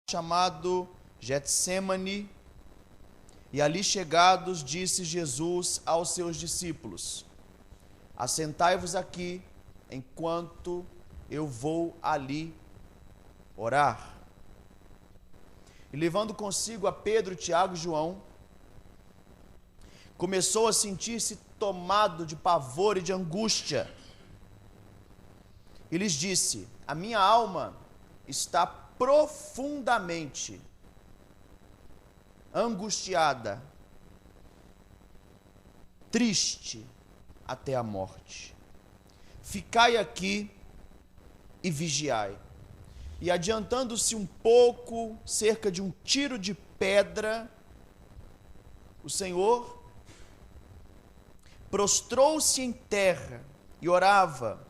chamado Getsêmani, e ali chegados, disse Jesus aos seus discípulos: assentai-vos aqui, enquanto eu vou ali orar. E levando consigo a Pedro, Tiago e João, começou a sentir-se tomado de pavor e de angústia. E lhes disse: a minha alma está profundamente angustiada, triste até a morte. Ficai aqui e vigiai. E adiantando-se um pouco, cerca de um tiro de pedra, o Senhor prostrou-se em terra e orava,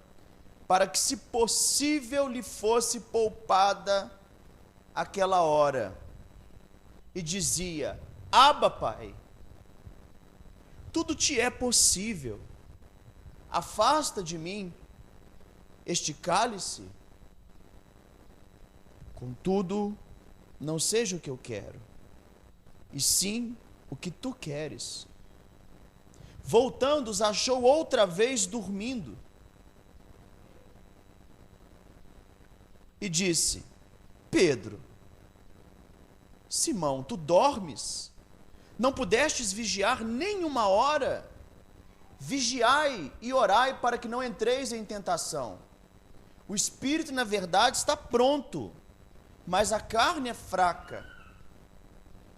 para que, se possível, lhe fosse poupada aquela hora. E dizia: Abba, Pai, tudo te é possível. Afasta de mim este cálice. Contudo, não seja o que eu quero, e sim o que tu queres. Voltando, os achou outra vez dormindo. E disse: Pedro, Simão, tu dormes? Não pudestes vigiar nem uma hora? Vigiai e orai para que não entreis em tentação. O espírito, na verdade, está pronto, mas a carne é fraca.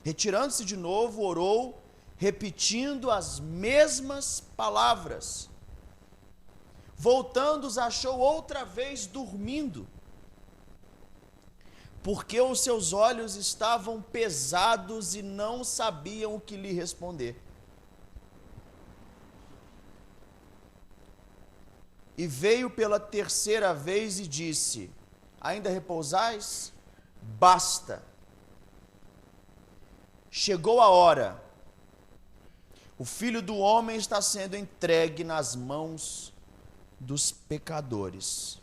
Retirando-se de novo, orou, repetindo as mesmas palavras. Voltando, os achou outra vez dormindo, porque os seus olhos estavam pesados e não sabiam o que lhe responder. E veio pela terceira vez e disse: ainda repousais? Basta. Chegou a hora. O Filho do Homem está sendo entregue nas mãos dos pecadores.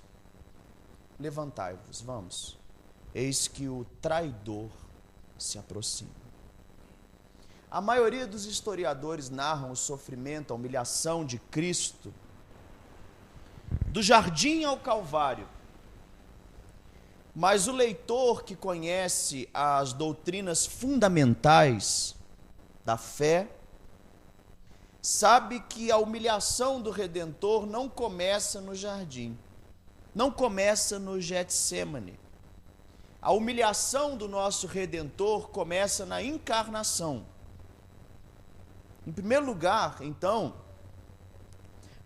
Levantai-vos, vamos. Eis que o traidor se aproxima. A maioria dos historiadores narram o sofrimento, a humilhação de Cristo, do jardim ao Calvário. Mas o leitor que conhece as doutrinas fundamentais da fé, sabe que a humilhação do Redentor não começa no jardim, não começa no Getsêmani. A humilhação do nosso Redentor começa na encarnação. Em primeiro lugar, então,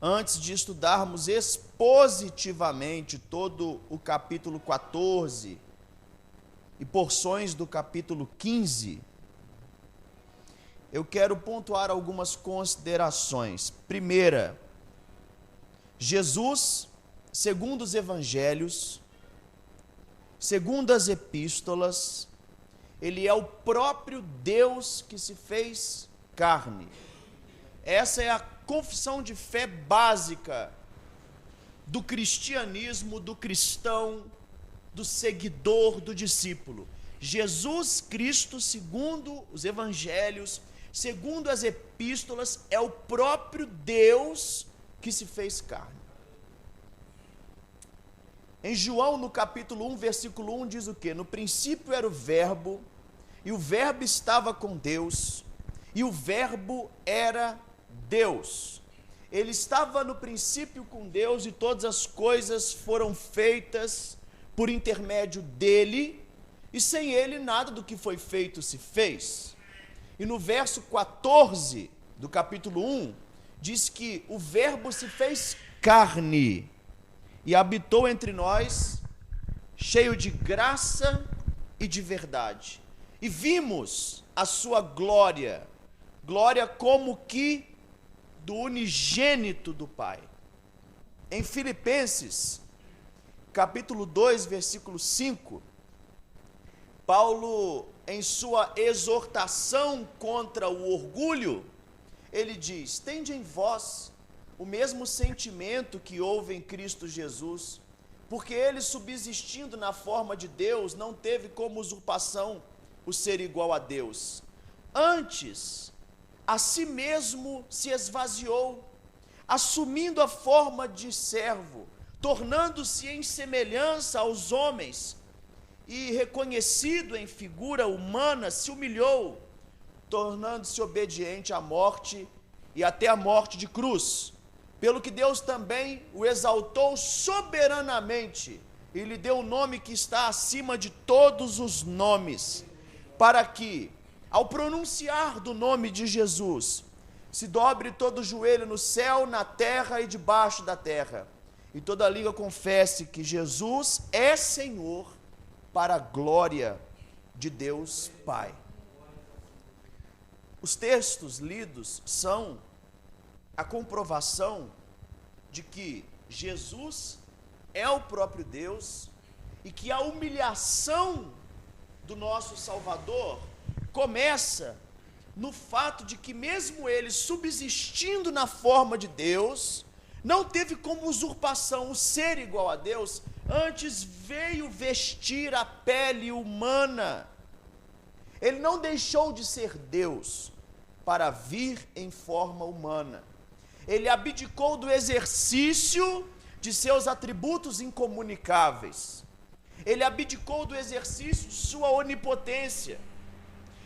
antes de estudarmos expositivamente todo o capítulo 14 e porções do capítulo 15, eu quero pontuar algumas considerações. Primeira, Jesus, segundo os evangelhos, segundo as epístolas, ele é o próprio Deus que se fez carne. Essa é a confissão de fé básica do cristianismo, do cristão, do seguidor, do discípulo. Jesus Cristo, segundo os evangelhos, segundo as epístolas, é o próprio Deus que se fez carne. Em João, no capítulo 1, versículo 1, diz o quê? No princípio era o Verbo, e o Verbo estava com Deus, e o Verbo era Deus. Ele estava no princípio com Deus, e todas as coisas foram feitas por intermédio dele, e sem ele nada do que foi feito se fez. E no verso 14 do capítulo 1, diz que o Verbo se fez carne, e habitou entre nós, cheio de graça e de verdade. E vimos a sua glória, glória como que do unigênito do Pai. Em Filipenses, capítulo 2, versículo 5, Paulo, em sua exortação contra o orgulho, ele diz: tende em vós o mesmo sentimento que houve em Cristo Jesus, porque ele, subsistindo na forma de Deus, não teve como usurpação o ser igual a Deus. Antes, a si mesmo se esvaziou, assumindo a forma de servo, tornando-se em semelhança aos homens, e reconhecido em figura humana, se humilhou, tornando-se obediente à morte e até a morte de cruz. Pelo que Deus também o exaltou soberanamente e lhe deu o nome que está acima de todos os nomes, para que, ao pronunciar do nome de Jesus, se dobre todo o joelho no céu, na terra e debaixo da terra, e toda língua confesse que Jesus é Senhor, para a glória de Deus Pai. Os textos lidos são a comprovação de que Jesus é o próprio Deus e que a humilhação do nosso Salvador começa no fato de que, mesmo ele subsistindo na forma de Deus, não teve como usurpação o ser igual a Deus, antes veio vestir a pele humana. Ele não deixou de ser Deus para vir em forma humana. Ele abdicou do exercício de seus atributos incomunicáveis. Ele abdicou do exercício de sua onipotência.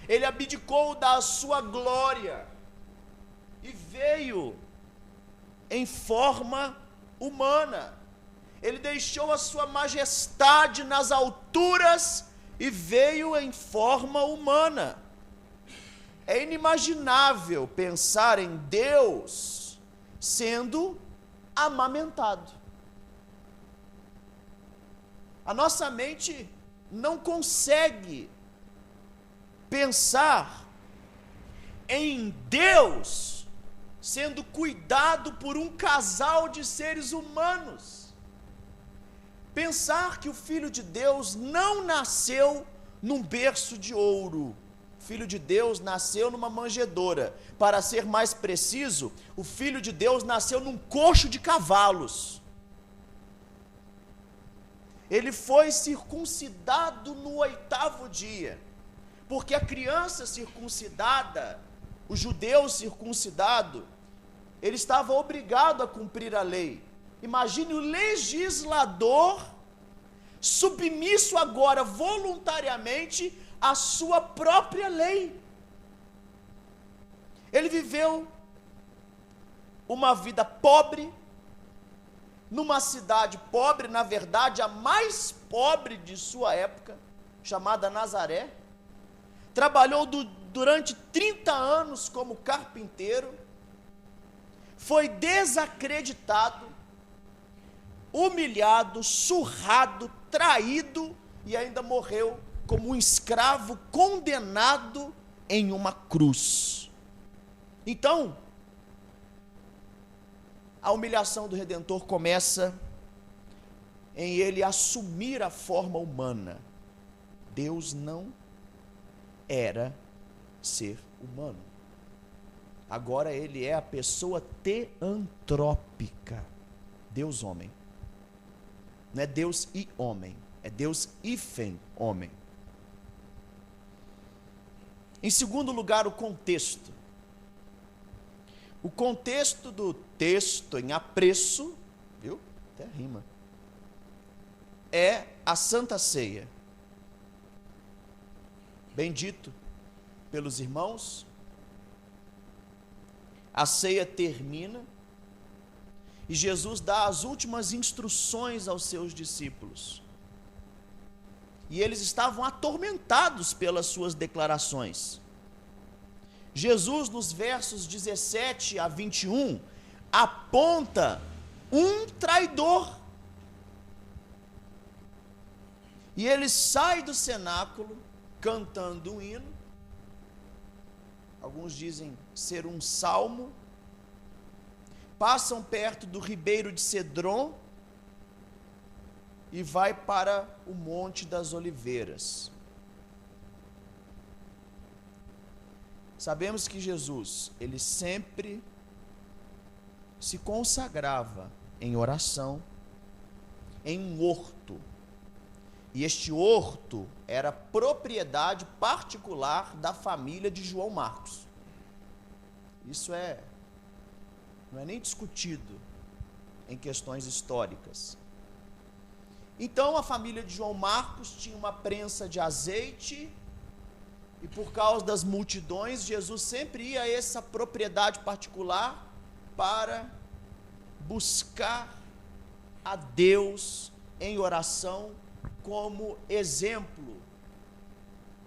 Ele abdicou da sua glória e veio em forma humana. Ele deixou a sua majestade nas alturas e veio em forma humana. É inimaginável pensar em Deus sendo amamentado. A nossa mente não consegue pensar em Deus sendo cuidado por um casal de seres humanos. Pensar que o Filho de Deus não nasceu num berço de ouro. O Filho de Deus nasceu numa manjedoura. Para ser mais preciso, o Filho de Deus nasceu num coxo de cavalos. Ele foi circuncidado no 8º dia, porque a criança circuncidada, o judeu circuncidado, ele estava obrigado a cumprir a lei. Imagine o legislador submisso agora voluntariamente à sua própria lei. Ele viveu uma vida pobre, numa cidade pobre, na verdade a mais pobre de sua época, chamada Nazaré. Trabalhou durante 30 anos como carpinteiro, foi desacreditado, humilhado, surrado, traído e ainda morreu como um escravo condenado em uma cruz. Então, a humilhação do Redentor começa em ele assumir a forma humana. Deus não era ser humano. Agora ele é a pessoa teantrópica. Deus homem. Não é Deus e homem, é Deus hífen homem. Em segundo lugar, o contexto. O contexto do texto em apreço, viu? Até rima. É a Santa Ceia. Bendito pelos irmãos. A ceia termina e Jesus dá as últimas instruções aos seus discípulos. E eles estavam atormentados pelas suas declarações. Jesus, nos versos 17 a 21, aponta um traidor. E ele sai do cenáculo cantando um hino. Alguns dizem ser um salmo. Passam perto do ribeiro de Cedron e vai para o Monte das Oliveiras. Sabemos que Jesus, ele sempre se consagrava em oração em um horto. E este horto era propriedade particular da família de João Marcos. Isso não é nem discutido em questões históricas. Então a família de João Marcos tinha uma prensa de azeite, e por causa das multidões, Jesus sempre ia a essa propriedade particular para buscar a Deus em oração como exemplo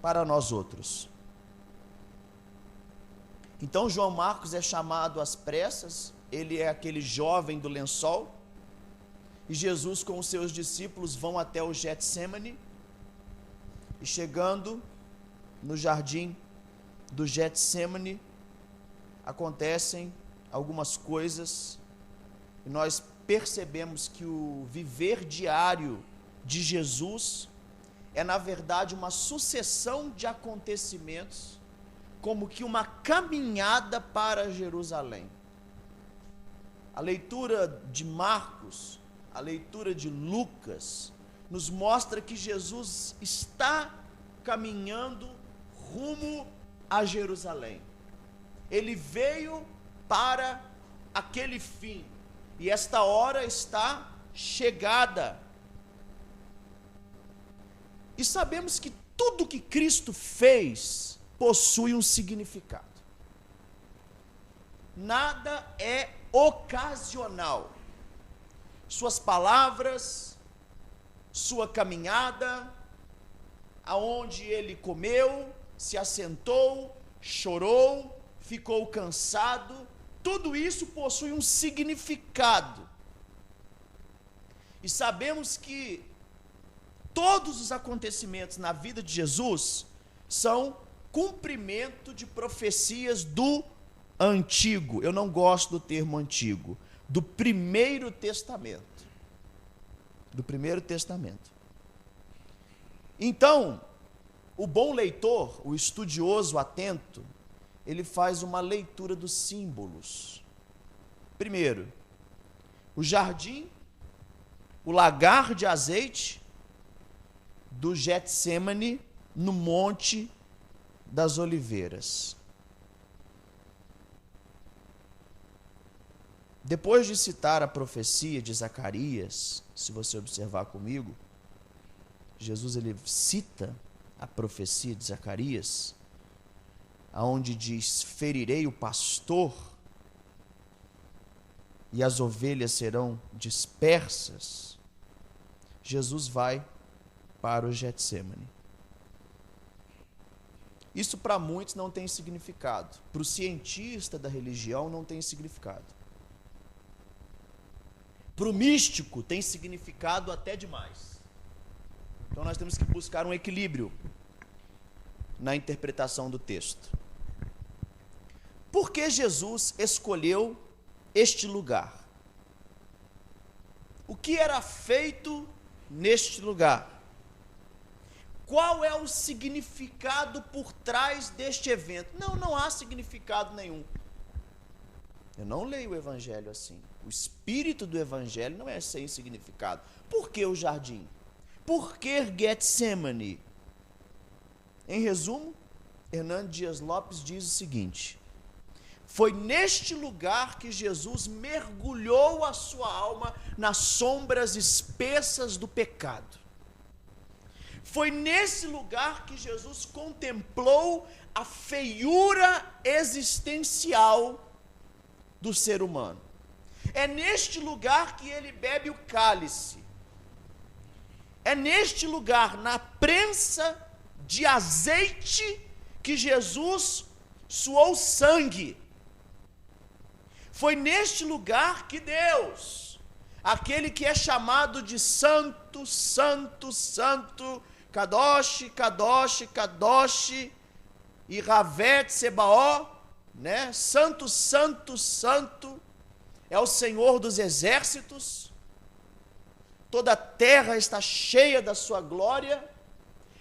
para nós outros. Então João Marcos é chamado às pressas, ele é aquele jovem do lençol, e Jesus com os seus discípulos vão até o Getsêmani, e chegando no jardim do Getsêmani, acontecem algumas coisas, e nós percebemos que o viver diário de Jesus é, na verdade, uma sucessão de acontecimentos, como que uma caminhada para Jerusalém. A leitura de Marcos, a leitura de Lucas, nos mostra que Jesus está caminhando rumo a Jerusalém. Ele veio para aquele fim, e esta hora está chegada. E sabemos que tudo que Cristo fez possui um significado. Nada é ocasional. Suas palavras, sua caminhada, aonde ele comeu, se assentou, chorou, ficou cansado, tudo isso possui um significado. E sabemos que todos os acontecimentos na vida de Jesus são cumprimento de profecias do Antigo. Eu não gosto do termo antigo, do Primeiro Testamento. Do Primeiro Testamento. Então, o bom leitor, o estudioso atento, ele faz uma leitura dos símbolos. Primeiro, o jardim, o lagar de azeite do Getsêmani no Monte das Oliveiras. Depois de citar a profecia de Zacarias, se você observar comigo, Jesus ele cita a profecia de Zacarias, aonde diz: ferirei o pastor e as ovelhas serão dispersas. Jesus vai para o Getsêmani. Isso para muitos não tem significado. Para o cientista da religião não tem significado. Para o místico tem significado até demais. Então nós temos que buscar um equilíbrio na interpretação do texto. Por que Jesus escolheu este lugar? O que era feito neste lugar? Qual é o significado por trás deste evento? Não há significado nenhum. Eu não leio o Evangelho assim. O espírito do Evangelho não é sem significado. Por que o jardim? Por que Getsêmani? Em resumo, Hernando Dias Lopes diz o seguinte: foi neste lugar que Jesus mergulhou a sua alma nas sombras espessas do pecado. Foi nesse lugar que Jesus contemplou a feiura existencial do ser humano. É neste lugar que ele bebe o cálice. É neste lugar, na prensa de azeite, que Jesus suou sangue. Foi neste lugar que Deus, aquele que é chamado de Santo, Santo, Santo, Kadosh, Kadosh, Kadosh, e Ravet Sebaó, né? Santo, Santo, Santo, é o Senhor dos exércitos, toda a terra está cheia da sua glória.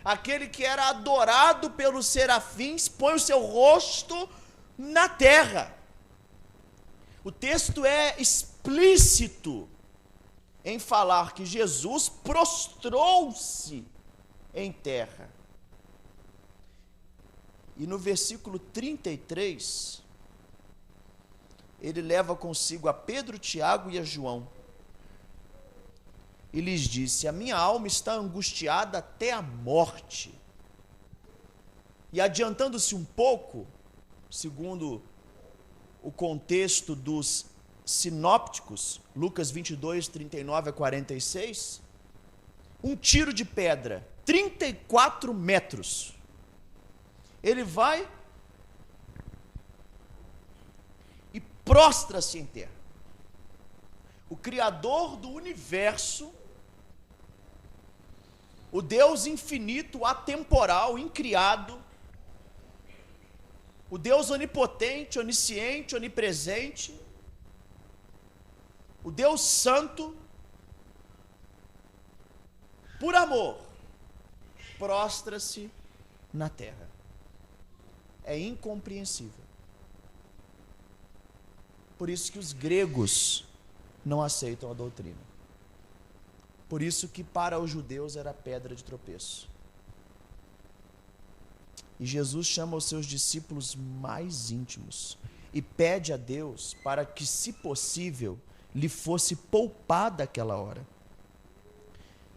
Aquele que era adorado pelos serafins põe o seu rosto na terra. O texto é explícito em falar que Jesus prostrou-se em terra. E no versículo 33, ele leva consigo a Pedro, Tiago e a João. E lhes disse: a minha alma está angustiada até a morte. E adiantando-se um pouco, segundo o contexto dos sinópticos, Lucas 22, 39 a 46, um tiro de pedra, 34 metros. Ele vai e prostra-se em terra. O Criador do universo, o Deus infinito, atemporal, incriado, o Deus onipotente, onisciente, onipresente, o Deus santo, por amor, prostra-se na terra. É incompreensível. Por isso que os gregos não aceitam a doutrina. Por isso que para os judeus era pedra de tropeço. E Jesus chama os seus discípulos mais íntimos e pede a Deus para que, se possível, lhe fosse poupada aquela hora.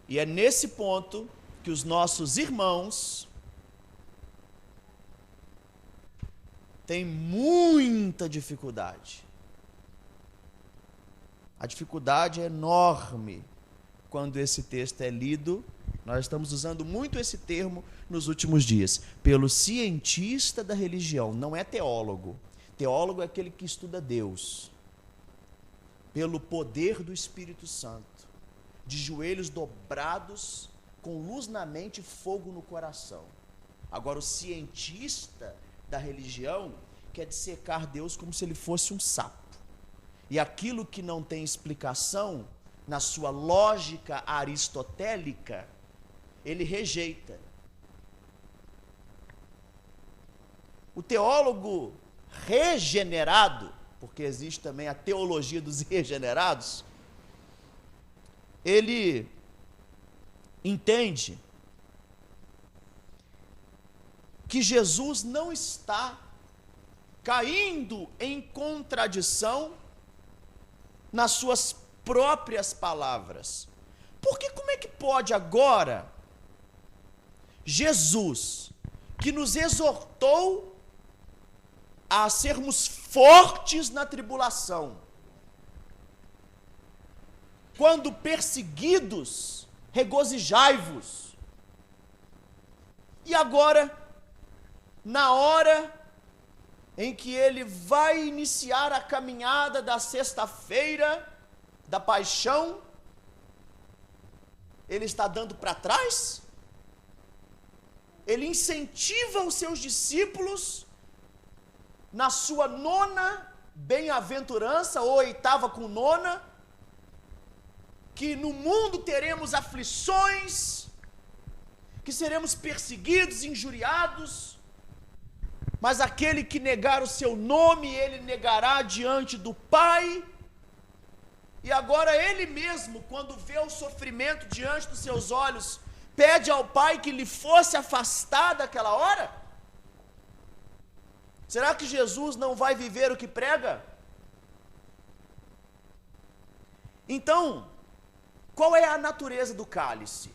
E é nesse ponto que os nossos irmãos têm muita dificuldade. A dificuldade é enorme quando esse texto é lido. Nós estamos usando muito esse termo nos últimos dias. Pelo cientista da religião, não é teólogo. Teólogo é aquele que estuda Deus. Pelo poder do Espírito Santo, de joelhos dobrados, com luz na mente e fogo no coração. Agora, o cientista da religião quer dissecar Deus como se ele fosse um sapo. E aquilo que não tem explicação, na sua lógica aristotélica, ele rejeita. O teólogo regenerado, porque existe também a teologia dos regenerados, ele entende que Jesus não está caindo em contradição nas suas próprias palavras. Porque como é que pode agora Jesus, que nos exortou a sermos fortes na tribulação, quando perseguidos, regozijai-vos, e agora, na hora em que ele vai iniciar a caminhada da sexta-feira da paixão, ele está dando para trás? Ele incentiva os seus discípulos na sua nona bem-aventurança, ou oitava com nona, que no mundo teremos aflições, que seremos perseguidos, injuriados, mas aquele que negar o seu nome, ele negará diante do Pai. E agora ele mesmo, quando vê o sofrimento diante dos seus olhos, pede ao Pai que lhe fosse afastado daquela hora? Será que Jesus não vai viver o que prega? Então, qual é a natureza do cálice?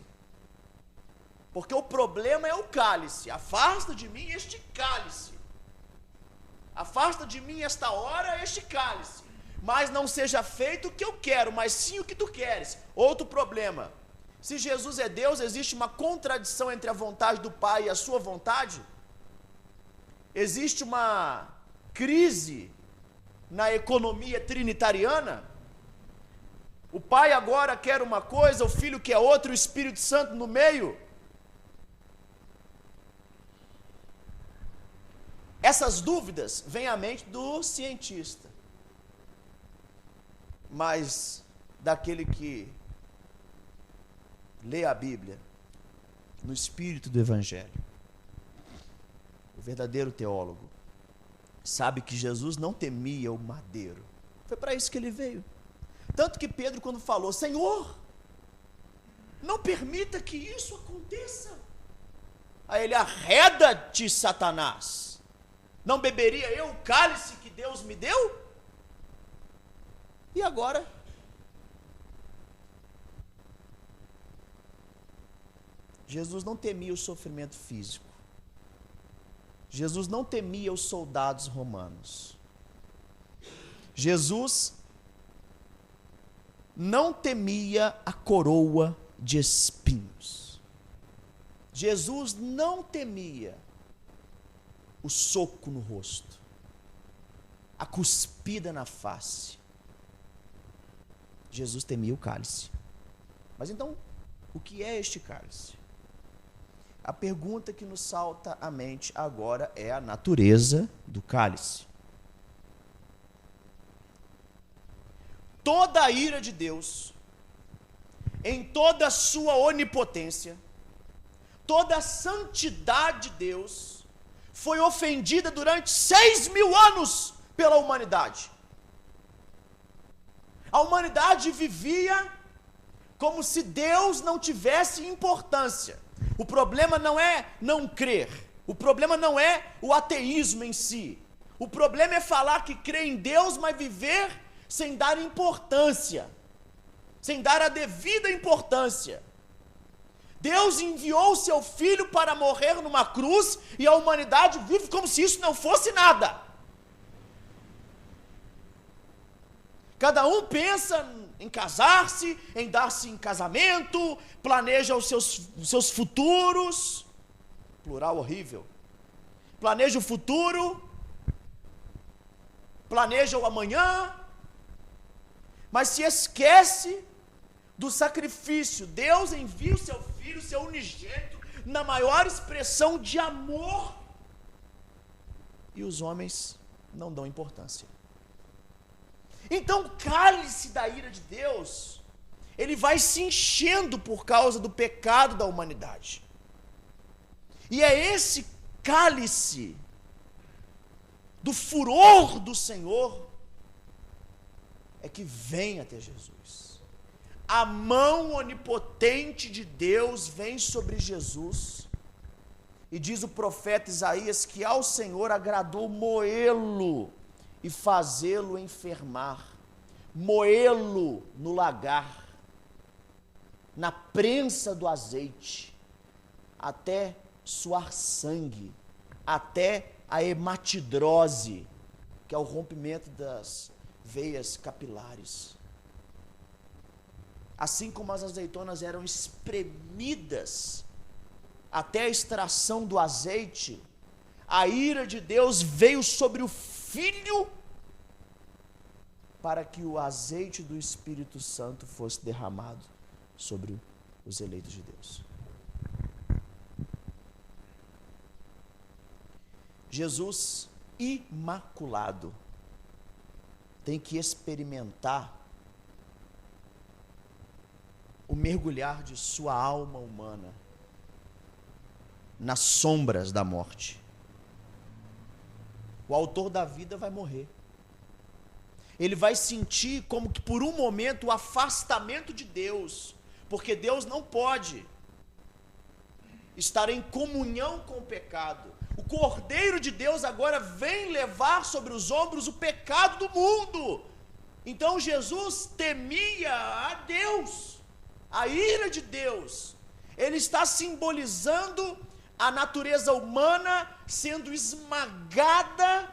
Porque o problema é o cálice. Afasta de mim este cálice. Afasta de mim esta hora este cálice. Mas não seja feito o que eu quero, mas sim o que tu queres. Outro problema. Se Jesus é Deus, existe uma contradição entre a vontade do Pai e a sua vontade? Existe uma crise na economia trinitariana? O Pai agora quer uma coisa, o Filho quer outra, o Espírito Santo no meio? Essas dúvidas vêm à mente do cientista, mas daquele que lê a Bíblia no espírito do Evangelho, o verdadeiro teólogo, sabe que Jesus não temia o madeiro. Foi para isso que ele veio. Tanto que Pedro, quando falou: Senhor, não permita que isso aconteça. Aí ele: arreda-te, Satanás. Não beberia eu o cálice que Deus me deu? E agora? Jesus não temia o sofrimento físico. Jesus não temia os soldados romanos. Jesus não temia a coroa de espinhos. Jesus não temia o soco no rosto, a cuspida na face. Jesus temia o cálice. Mas então, o que é este cálice? A pergunta que nos salta à mente agora é a natureza do cálice. Toda a ira de Deus, em toda a sua onipotência, toda a santidade de Deus, foi ofendida durante 6.000 anos pela humanidade. A humanidade vivia como se Deus não tivesse importância. O problema não é não crer, o problema não é o ateísmo em si. O problema é falar que crê em Deus, mas viver sem dar importância, sem dar a devida importância. Deus enviou o seu Filho para morrer numa cruz e a humanidade vive como se isso não fosse nada. Cada um pensa em casar-se, em dar-se em casamento, planeja os seus futuros, plural horrível, planeja o futuro, planeja o amanhã, mas se esquece do sacrifício. Deus envia o seu Filho, o seu unigênito, na maior expressão de amor, e os homens não dão importância. Então o cálice da ira de Deus, ele vai se enchendo por causa do pecado da humanidade. E é esse cálice do furor do Senhor é que vem até Jesus. A mão onipotente de Deus vem sobre Jesus, e diz o profeta Isaías que ao Senhor agradou moê-lo e fazê-lo enfermar, moê-lo no lagar, na prensa do azeite, até suar sangue, até a hematidrose, que é o rompimento das veias capilares. Assim como as azeitonas eram espremidas até a extração do azeite, a ira de Deus veio sobre o Filho para que o azeite do Espírito Santo fosse derramado sobre os eleitos de Deus. Jesus imaculado tem que experimentar o mergulhar de sua alma humana nas sombras da morte. O autor da vida vai morrer. Ele vai sentir como que por um momento o afastamento de Deus, porque Deus não pode estar em comunhão com o pecado. O Cordeiro de Deus agora vem levar sobre os ombros o pecado do mundo. Então Jesus temia a Deus, a ira de Deus. Ele está simbolizando a natureza humana sendo esmagada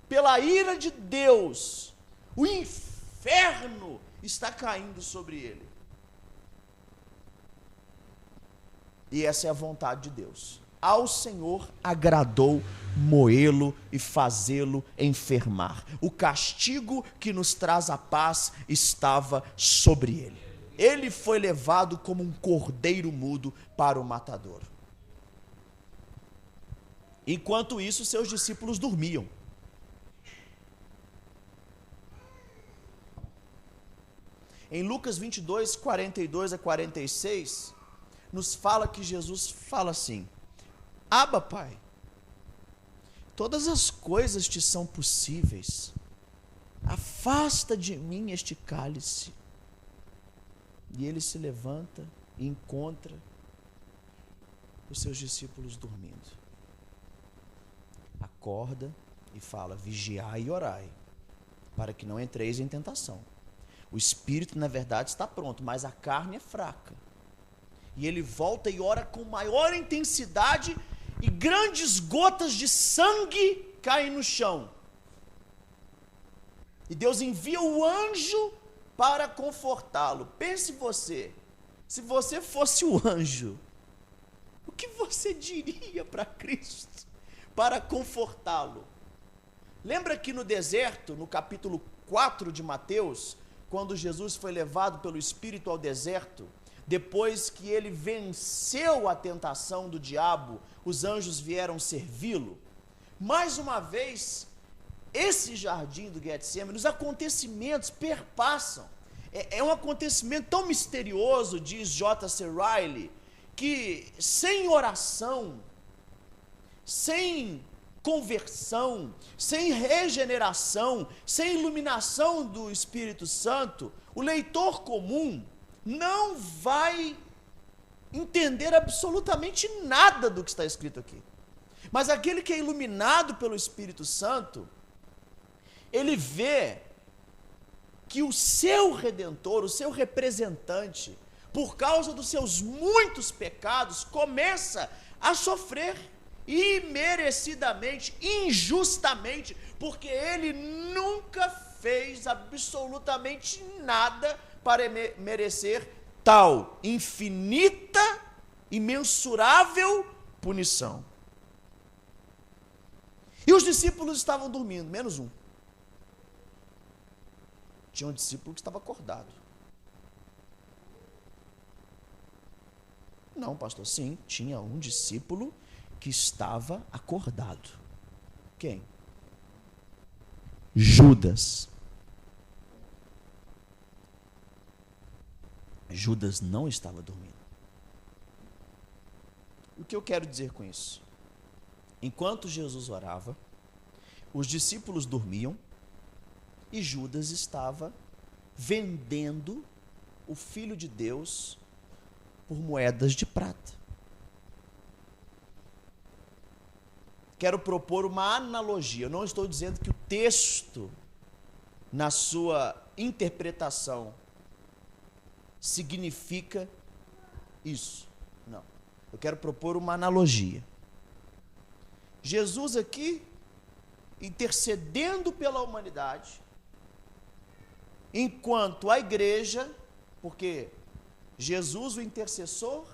pela ira de Deus. O inferno está caindo sobre ele. E essa é a vontade de Deus. Ao Senhor agradou moê-lo e fazê-lo enfermar. O castigo que nos traz a paz estava sobre ele. Ele foi levado como um cordeiro mudo para o matadouro. Enquanto isso, seus discípulos dormiam. Em Lucas 22, 42 a 46, nos fala que Jesus fala assim: Abba, Pai, todas as coisas te são possíveis. afasta de mim este cálice. E ele se levanta e encontra os seus discípulos dormindo. Acorda e fala: vigiai e orai, para que não entreis em tentação. O espírito, na verdade, está pronto, mas a carne é fraca. E ele volta e ora com maior intensidade, e grandes gotas de sangue caem no chão. E Deus envia o anjo para confortá-lo. Pense você, se você fosse o anjo, o que você diria para Cristo para confortá-lo? Lembra que no deserto, no capítulo 4 de Mateus, quando Jesus foi levado pelo Espírito ao deserto, depois que ele venceu a tentação do diabo, os anjos vieram servi-lo. Mais uma vez, esse jardim do Getsêmani, os acontecimentos perpassam. É um acontecimento tão misterioso, diz J.C. Riley, que sem oração, sem conversão, sem regeneração, sem iluminação do Espírito Santo, o leitor comum não vai entender absolutamente nada do que está escrito aqui. Mas aquele que é iluminado pelo Espírito Santo, ele vê que o seu Redentor, o seu representante, por causa dos seus muitos pecados, começa a sofrer imerecidamente, injustamente, porque ele nunca fez absolutamente nada para merecer tal infinita, imensurável punição. E os discípulos estavam dormindo, menos um. Tinha um discípulo que estava acordado. Não, pastor, sim, tinha um discípulo que estava acordado. Quem? Judas. Judas não estava dormindo. O que eu quero dizer com isso? Enquanto Jesus orava, os discípulos dormiam e Judas estava vendendo o Filho de Deus por moedas de prata. Quero propor uma analogia. Eu não estou dizendo que o texto, na sua interpretação, significa isso. Não. Eu quero propor uma analogia. Jesus aqui, intercedendo pela humanidade, enquanto a igreja, porque Jesus, o intercessor,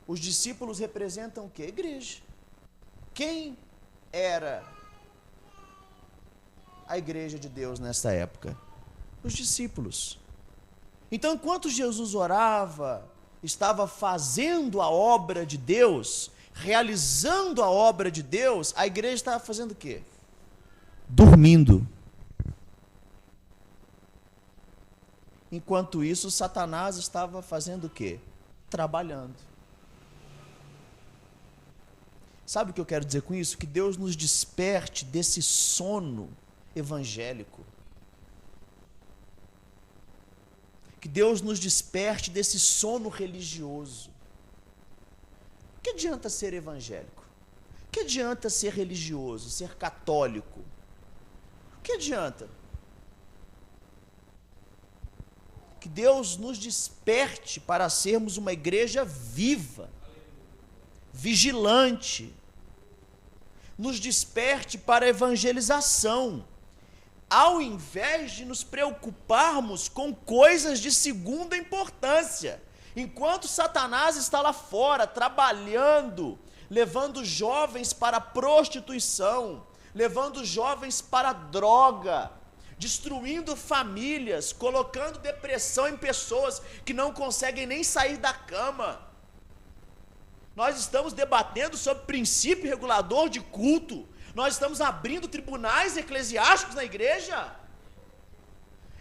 os discípulos representam o quê? A igreja. Quem era a igreja de Deus nessa época? Os discípulos. Então, enquanto Jesus orava, estava fazendo a obra de Deus, realizando a obra de Deus, a igreja estava fazendo o quê? Dormindo. Enquanto isso, Satanás estava fazendo o quê? Trabalhando. Sabe o que eu quero dizer com isso? Que Deus nos desperte desse sono evangélico. Que Deus nos desperte desse sono religioso. O que adianta ser evangélico? O que adianta ser religioso, ser católico? O que adianta? Que Deus nos desperte para sermos uma igreja viva, vigilante, nos desperte para a evangelização, ao invés de nos preocuparmos com coisas de segunda importância. Enquanto Satanás está lá fora, trabalhando, levando jovens para a prostituição, levando jovens para a droga, destruindo famílias, colocando depressão em pessoas que não conseguem nem sair da cama. Nós estamos debatendo sobre princípio regulador de culto. Nós estamos abrindo tribunais eclesiásticos na igreja.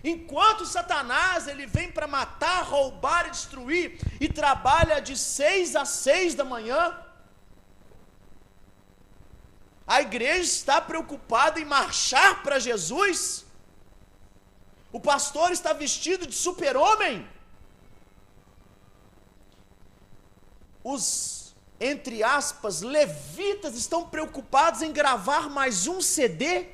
Enquanto Satanás ele vem para matar, roubar e destruir, e trabalha de 6 às 6 da manhã, a igreja está preocupada em marchar para Jesus, O pastor está vestido de super-homem. Os, entre aspas, levitas estão preocupados em gravar mais um CD.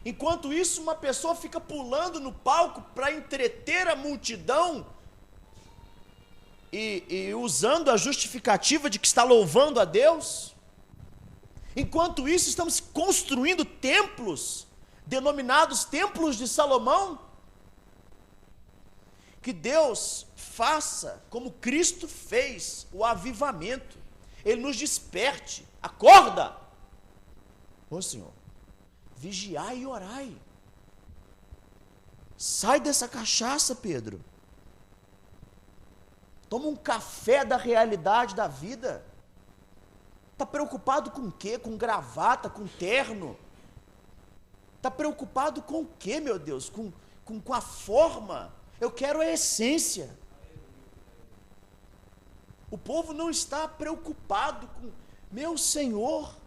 Enquanto isso, uma pessoa fica pulando no palco para entreter a multidão e usando a justificativa de que está louvando a Deus. Enquanto isso, estamos construindo templos, denominados templos de Salomão. Que Deus faça como Cristo fez, o avivamento. Ele nos desperte. Acorda! Ô Senhor, vigiai e orai. Sai dessa cachaça, Pedro. Toma um café da realidade da vida. Está preocupado com o quê? Com gravata, com terno? Está preocupado com o quê, meu Deus? Com a forma? Eu quero a essência. O povo não está preocupado com, meu Senhor,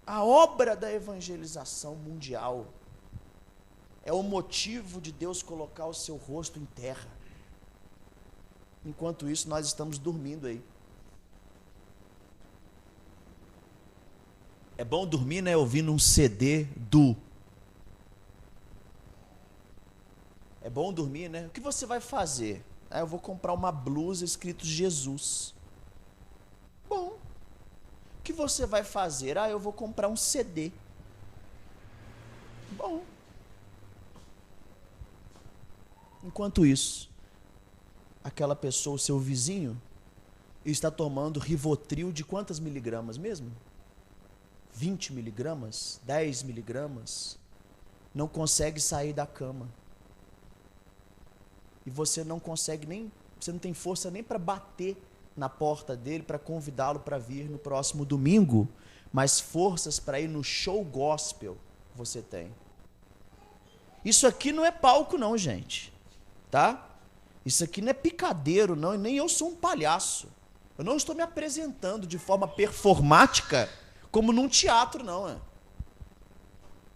a obra da evangelização mundial é o motivo de Deus colocar o seu rosto em terra. Enquanto isso, nós estamos dormindo aí. É bom dormir, né? Ouvindo um CD do. É bom dormir, né? O que você vai fazer? Eu vou comprar uma blusa escrito Jesus. Bom. O que você vai fazer? Eu vou comprar um CD. Bom. Enquanto isso, aquela pessoa, o seu vizinho, está tomando Rivotril de quantas miligramas mesmo? 20 miligramas? 10 miligramas? Não consegue sair da cama. E você não consegue nem, você não tem força nem para bater na porta dele, para convidá-lo para vir no próximo domingo, mas forças para ir no show gospel você tem. Isso aqui não é palco não, gente, tá? Isso aqui não é picadeiro não, e nem eu sou um palhaço. Eu não estou me apresentando de forma performática como num teatro não.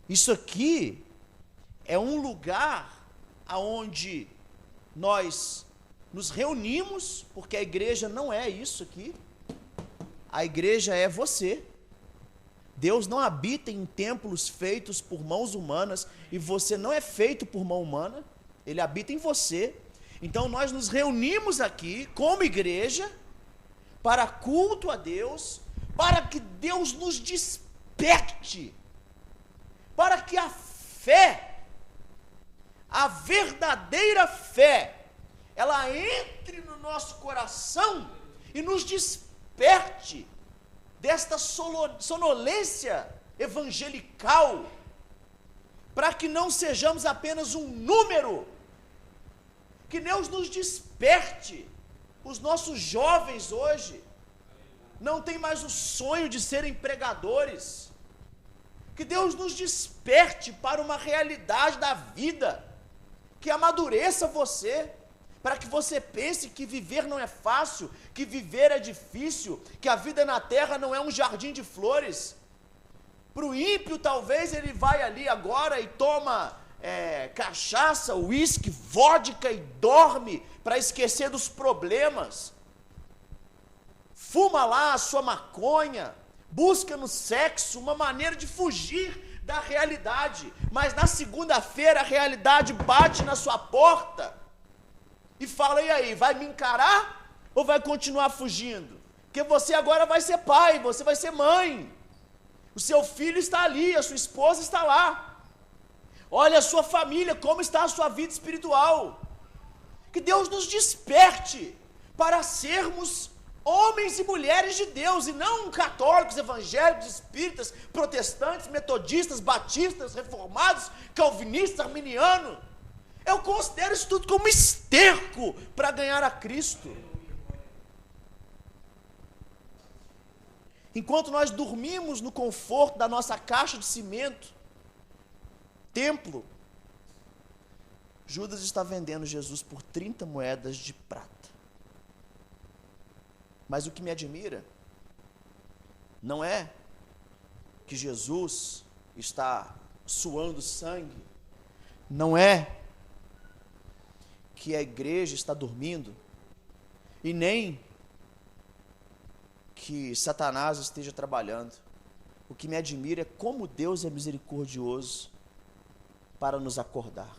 Isso aqui é um lugar aonde nós nos reunimos, porque a igreja não é isso aqui. A igreja é você. Deus não habita em templos feitos por mãos humanas, e você não é feito por mão humana, Ele habita em você. Então nós nos reunimos aqui como igreja, para culto a Deus, para que Deus nos desperte, para que a fé, a verdadeira fé, ela entre no nosso coração e nos desperte desta sonolência evangelical, para que não sejamos apenas um número, que Deus nos desperte. Os nossos jovens hoje não têm mais o sonho de serem pregadores, que Deus nos desperte para uma realidade da vida, que amadureça você, para que você pense que viver não é fácil, que viver é difícil, que a vida na terra não é um jardim de flores. Para o ímpio, talvez ele vai ali agora e toma cachaça, uísque, vodka e dorme para esquecer dos problemas. Fuma lá a sua maconha, busca no sexo uma maneira de fugir da realidade, mas na segunda-feira a realidade bate na sua porta e fala: e aí, vai me encarar ou vai continuar fugindo? Porque você agora vai ser pai, você vai ser mãe, o seu filho está ali, a sua esposa está lá. Olha a sua família, como está a sua vida espiritual. Que Deus nos desperte para sermos homens e mulheres de Deus, e não católicos, evangélicos, espíritas, protestantes, metodistas, batistas, reformados, calvinistas, arminianos. Eu considero isso tudo como esterco para ganhar a Cristo. Enquanto nós dormimos no conforto da nossa caixa de cimento, templo, Judas está vendendo Jesus por 30 moedas de prata. Mas o que me admira não é que Jesus está suando sangue, não é que a igreja está dormindo, e nem que Satanás esteja trabalhando. O que me admira é como Deus é misericordioso para nos acordar.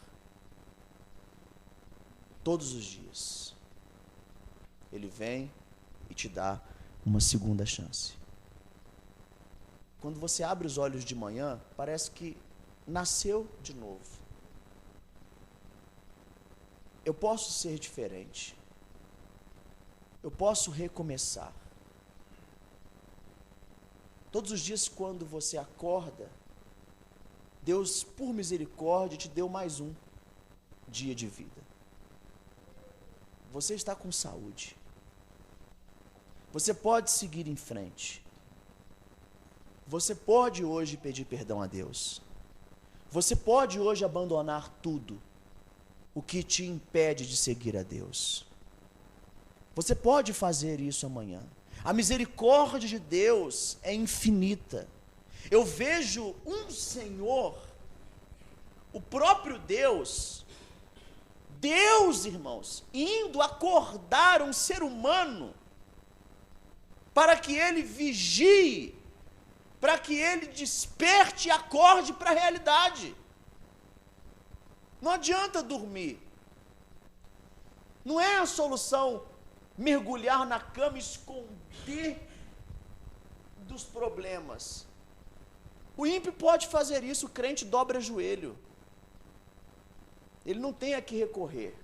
Todos os dias. Ele vem e te dá uma segunda chance. Quando você abre os olhos de manhã, parece que nasceu de novo. Eu posso ser diferente. Eu posso recomeçar. Todos os dias, quando você acorda, Deus, por misericórdia, te deu mais um dia de vida. Você está com saúde. Você pode seguir em frente. Você pode hoje pedir perdão a Deus. Você pode hoje abandonar tudo o que te impede de seguir a Deus. Você pode fazer isso amanhã. A misericórdia de Deus é infinita. Eu vejo um Senhor, o próprio Deus, irmãos, indo acordar um ser humano para que ele vigie, para que ele desperte e acorde para a realidade. Não adianta dormir. Não é a solução mergulhar na cama e esconder dos problemas. O ímpio pode fazer isso, o crente dobra joelho. Ele não tem a que recorrer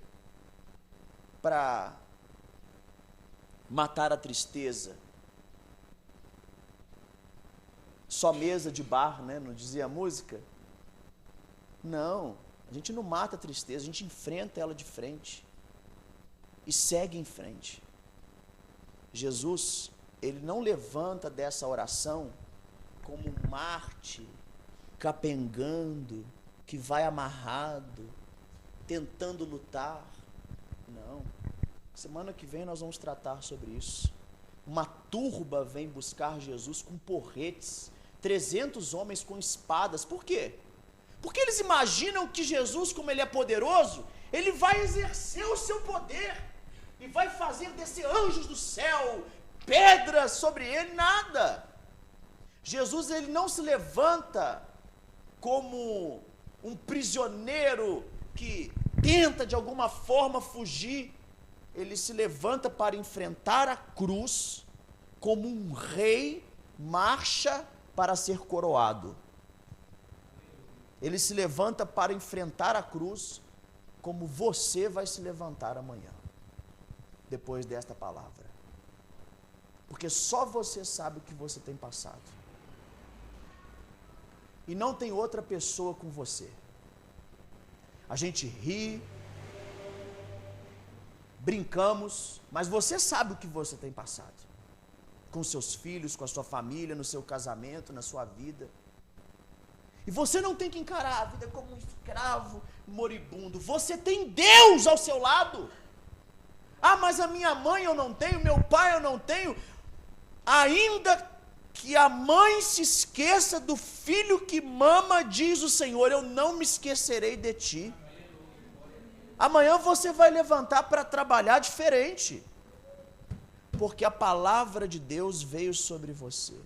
para matar a tristeza. Só mesa de bar, né? Não dizia a música? Não, a gente não mata a tristeza, a gente enfrenta ela de frente e segue em frente. Jesus, ele não levanta dessa oração como um Marte capengando, que vai amarrado, tentando lutar. Não. Semana que vem nós vamos tratar sobre isso. Uma turba vem buscar Jesus com porretes, 300 homens com espadas. Por quê? Porque eles imaginam que Jesus, como ele é poderoso, ele vai exercer o seu poder e vai fazer descer anjos do céu, pedras sobre ele, nada. Jesus, ele não se levanta como um prisioneiro que tenta de alguma forma fugir. Ele se levanta para enfrentar a cruz como um rei marcha para ser coroado. Ele se levanta para enfrentar a cruz como você vai se levantar amanhã, depois desta palavra. Porque só você sabe o que você tem passado. E não tem outra pessoa com você. A gente ri, brincamos, mas você sabe o que você tem passado. Com seus filhos, com a sua família, no seu casamento, na sua vida. E você não tem que encarar a vida como um escravo moribundo. Você tem Deus ao seu lado. Ah, mas a minha mãe eu não tenho, meu pai eu não tenho. Ainda que a mãe se esqueça do filho que mama, diz o Senhor, eu não me esquecerei de ti. Amanhã você vai levantar para trabalhar diferente, porque a palavra de Deus veio sobre você.